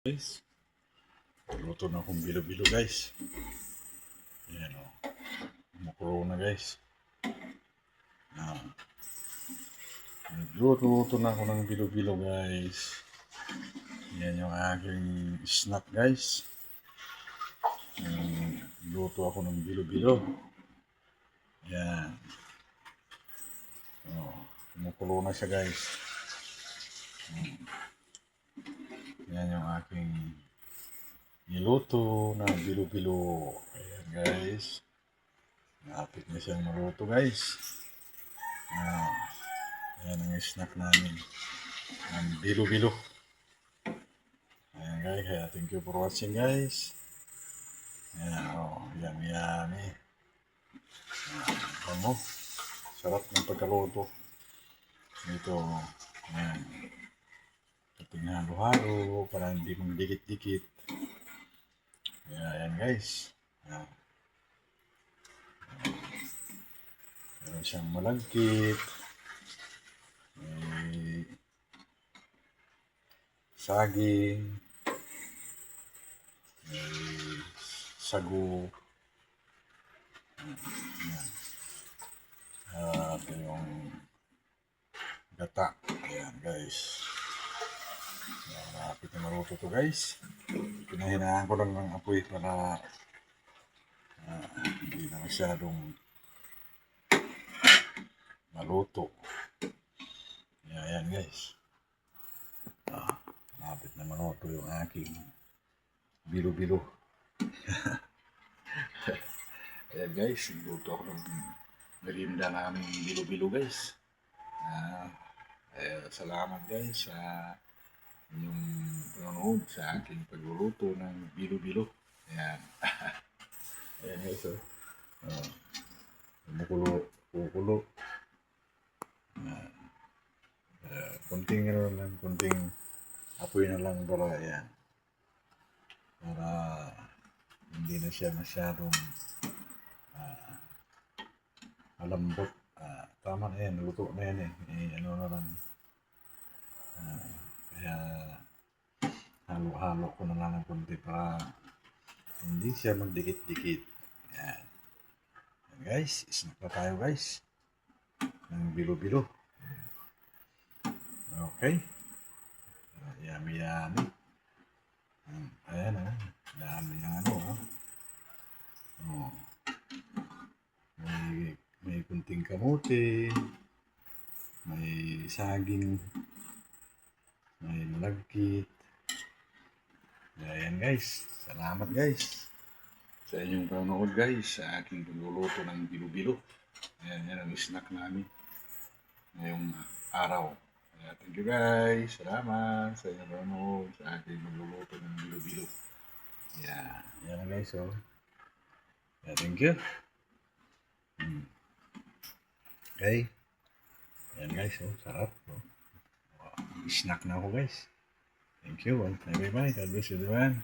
Guys, luto na akong bilo-bilo guys. Yan o. Makuro na guys. Nagluto na ako ng bilo-bilo guys. Yan yung aking snack guys. Luto ako ng bilo-bilo. Yan. Makuro na siya guys. Yan yung aking niluto na bilo-bilo. Ayan guys. Napit na siyang maluto guys. Ayan ang snack namin. Ang bilo-bilo. Ayan guys. Kaya thank you for watching guys. Ayan o. Yummy yummy. Bango. Sarap ng pagkaluto. Ito. Ayan. Ating halo-halo para hindi magdikit-dikit. Ayan guys. Meron siyang malagkit. May saging. May sago. At yung gata. Ayan guys. Malapit na maluto to guys. Pinahinaan ko lang ng apoy para hindi na masyadong maluto. Ayan guys. Malapit na maluto yung aking bilo-bilo. Ayan guys, luto ako ng merienda namin bilo-bilo guys. Salamat guys sa inyong panonood sa aking pagluluto ng bilo-bilo. Ayan. Ayan guys, kumukulo. Kunting kunting apoy na lang para ayan. Para hindi na siya masyadong malambot. Tama na yan, luto na yan ano na lang. Kaya halo-halo ko na lang ng kunti para hindi siya magdikit-dikit. Ayan. Ayan guys, snack na tayo guys. Ng bilo-bilo. Okay. Yummy yummy. Ayan dami yung ano. May kunting kamote. May saging. May malagkit. Ayan guys. Salamat guys sa inyong panonood guys sa aking pagluluto ng bilo-bilo. Ayan, yan ang snack namin ngayong araw. Thank you guys. Salamat sa inyong panonood sa aking pagluluto ng bilo-bilo. Yan guys. Thank you. Okay. Yan guys. Sarap. Snack na ako guys. Thank you. Bye bye. God bless you everyone.